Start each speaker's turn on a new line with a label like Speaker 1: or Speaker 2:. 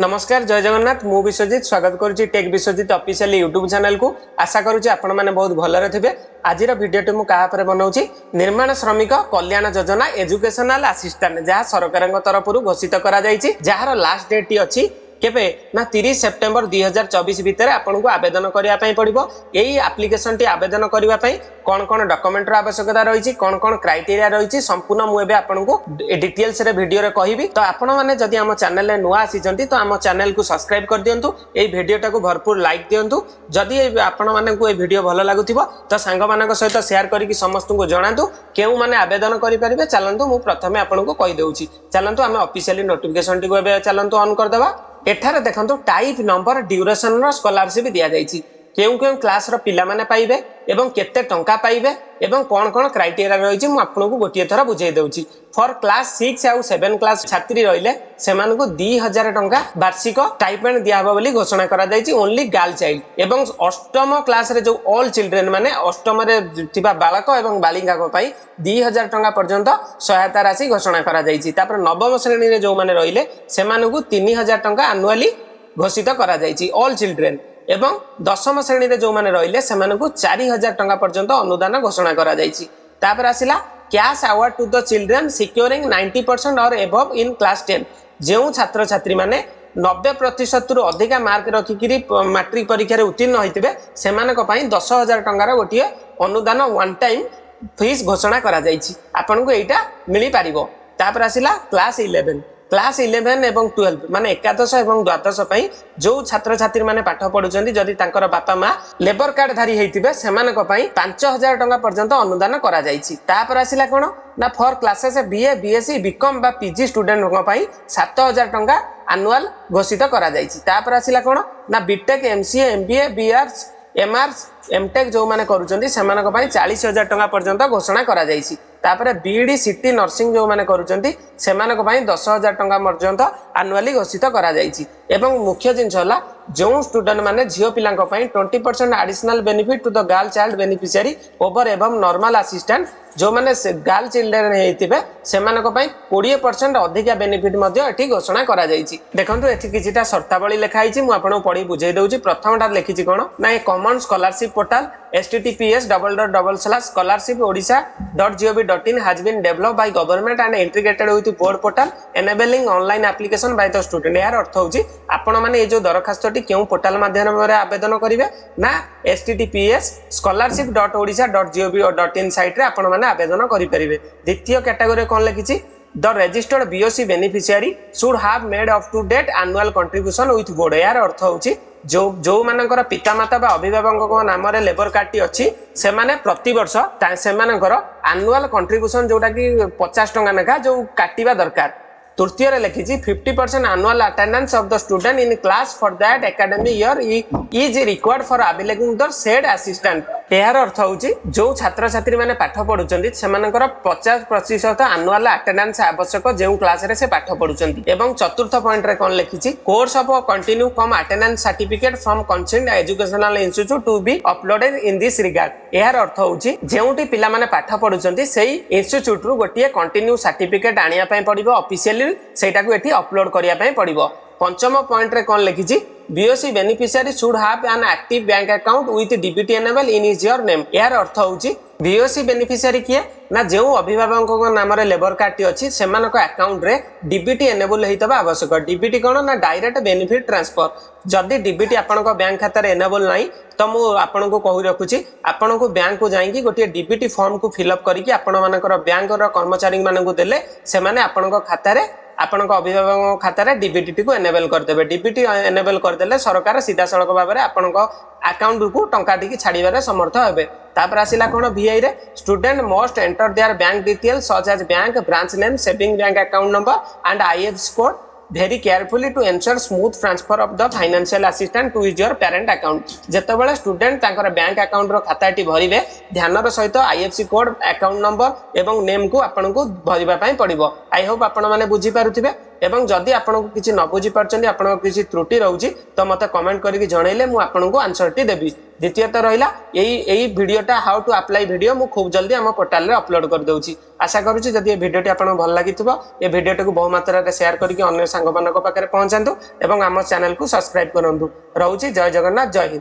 Speaker 1: नमस्कार जय जगन्नाथ मु विश्वजित स्वागत करुच्ची tech Biswajit official YouTube channel को आशा करुच्ची आपण मैंने बहुत भलरे थे। आज भिडियोटी मुझे क्या बनाऊँगी निर्माण श्रमिक कल्याण योजना एजुकेशनल असिस्टेंट जहाँ सरकार तरफ घोषित जार लास्ट डेट अच्छी केबे ना 30 सेप्टेम्बर 2024 भितर आपको आवेदन करने पड़ो। यही आप्लिकेशन टी आवेदन करने कौन कौन डॉक्यूमेंट आवश्यकता रही कौन कौन क्राइटेरिया रही संपूर्ण मुझे आपको डिटेल्स रे वीडियो रे कहबी। तो आपण मैंने जदि आम चैनल नुआ आसी तो आम चैनल को सब्सक्राइब कर दिंतु, ये भिडियोटा को भरपूर लाइक दिंतु। जदि आपण मानक ये वीडियो भल लगुथिबो तो सांग मानक सहित शेयर करके समस्त को जणातु केउ माने आवेदन करि परिबे। चलंतु मु प्रथमे आपनको कहि देउची। चलंतु आमे ऑफिशियली नोटिफिकेशन टी को एबे चलंतु ऑन कर देबा। एठारे देखंतु टाइप नंबर ड्यूरेशन रो स्कॉलरशिप दिया जायछि केउ केउ क्लास रो पिला माने पाइबे एवं केते टंका पाइबे एवं कोन कोन क्राइटेरिया रहिछि मु आपनको गोटिए थरा बुझाई देउछि। फॉर क्लास 6 आउ 7 क्लास छात्री रहिले सेमान को 2000 टंका वार्षिक स्टाइपेंड दियाबो बोली घोषणा करा जायछि ओनली गर्ल चाइल्ड। एवं अष्टम क्लास रे जो ऑल चिल्ड्रेन माने अष्टम रे थिबा बालक एवं बालिका को पई 2000 टंका पर्यंत सहायता राशि घोषणा करा जायछि। तापर नवम श्रेणी रे जो माने रहिले सेमान को 3000 टंका एनुअली घोषित करा जायछि ऑल चिल्ड्रेन। एवं दशम श्रेणी रे जो माने रहिले सेमान को 4000 टंका पर्यंत अनुदान घोषणा करा जायछि। तापर आसिला cash award to the children securing 90% और एबव इन क्लास 10 जो छात्र छात्री माने 90% रु अधिका मार्क रखिकी मैट्रिक परीक्षा रे उत्तीर्ण होइतिबे सेमानक पई 10000 टंकार गोटिए अनुदान वन टाइम फीस घोषणा करा जायछि। आपनको एटा मिली पारिबो। तापर आसिला क्लास 11 एवं 12 माने एकादश एवं द्वादश पई जो छात्र छात्री माने पाठ पढुचंदी जदि तांकर बापा माँ लेबर कार्ड धारी हेइतिबे सेमानक पई 5000 टंका पर्यंत अनुदान करा जायछि। तापर आसिला कोन ना for classes BA BSc BCom बा पीजी स्टूडेंट पई 7000 टंका एनुअल घोषित करा जायछि। तापर आसिला कोन ना बीटेक एमसीए एमबीए बीआर्स एमआरस एमटेक जो माने करूचंदी सेमानक पई 40000 टंका पर्यंत घोषणा करा जायछि। तापर बीडी सिटी नर्सिंग जो माने करूचंदी सेमानक पई 10000 टंका पर्यंत एनुअली घोषित करा जायछि। एवं मुख्य जिंस होला जो स्टूडेंट माने झियो पिलांक पई 20% additional benefit to the girl child beneficiary over एवं नॉर्मल असिस्टेंट जो माने गर्ल चिल्ड्रेन हेतिबे सेमानक पई 20% अधिका बेनिफिट मध्ये एठी घोषणा करा जायछि। देखंतु एठी किछिटा शर्तावली लेखा आइछि मु आपन पढी बुझाई दउछि। प्रथमटा लिखिछि कोन ना a common scholarship portal https://scholarshipodisha.gov.in has been developed by government and integrated with board portal enabling online application by the student। यार अर्थ होछि आपण माने ए जो दरखास्तटी केउ पोर्टल माध्यम रे आवेदन करिवे ना https://scholarship.odisha.gov.in साइट रे आपण माने आवेदन करि परिबे। द्वितीय कैटेगरी कोन लिखिछि the registered BOC beneficiary should have made up to date annual contribution with board. यार अर्थ होछि जो मानकर पितामाता बा अभिभावक नाम रे लेबर कार्ड टी अच्छी से माने प्रति वर्ष सेमानकर एनुअल कंट्रीब्यूशन जोटा कि 50 टंका नेखा जो काटिबा दरकार। तृतीय रे लिखिछि 50% annual attendance of the student in class for that academic year is required for available the said assistant. यार अर्थ होछि जो छात्र छात्री माने पाठ पढुचंदी सेमानकर 50% एनुअल अटेंडेंस आवश्यक जो क्लास रे से पाठ पढुचंदी। एवं चतुर्थ पॉइंट रे कोन लिखिछि course of continue cum attendance certificate from concerned educational institute to be uploaded in this regard. यार अर्थ होछि जेउटी पिला माने पाठ पढुचंदी सेही इंस्टीट्यूट रु गोटिए कंटिन्यू सर्टिफिकेट आनिया पय पडिबो ऑफिशियली सेटा को एठी अपलोड करिया पय पडिबो। पंचम पॉइंट रे कोन लिखिछि BOC beneficiary should have an active bank account with DBT enable in his your name. यार अर्थ होछि बीओसी बेनिफिशियरी किए ना जो अभिभावक नाम रे लेबर कार्ड टी अछि सेमानक अकाउंट रे डीबीटी एनेबल हेतबा आवश्यक। डीबीटी कोन ना डायरेक्ट बेनिफिट ट्रांसफर। जदि डीबीटी आपनक बैंक खाता रे एनेबल नाही तो मु आपनको कहि रखुछि आपनको बैंक को जाईकी गोटे डीबीटी फॉर्म को फिलअप करिकि आपण मानकर बैंक रो कर्मचारी माननको देले से माने आपनक खाता रे आपनक अभिभावक खाता रे डीबीटी को एनेबल कर देबे। डीबीटी एनेबल कर देले सरकार सीधा सड़क भाव में आपनक अकाउंट को टंका टी छाड़िबारे समर्थ हेबे। तापर आसिला कोन वीआई रे student must enter their bank details such as bank branch name saving bank account number and IFSC code very carefully to ensure smooth transfer of the financial assistance to your parent account। जेतेबेले student तांकर bank account रो खाताटी भरिबे ध्यान रो सहित IFSC code account number एवं name को आपन को भरिबा पई पड़िबो। आई होप आपण माने बुझी पारुथिबे। एवं जदि आपको किसी न बुझी पार्टी आपन किसी त्रुटि रोचे तो मत कमेंट करके जनइले मुझे आपको आंसर टी देवी। द्वितीयत रहा यही वीडियोटा हाउ टू अप्लाई वीडियो मु खूब जल्दी आम पोर्टाल रे अपलोड कर दूची। आशा करुँची जदि ये वीडियोटी आपको भल लगी ये वीडियोटी को बहु मात्रा में शेयर करके अन्य सांग पाखे पहुंचातु और आम चैनल को सब्सक्राइब करूँ। रोचे जय जगन्नाथ जय हिंद।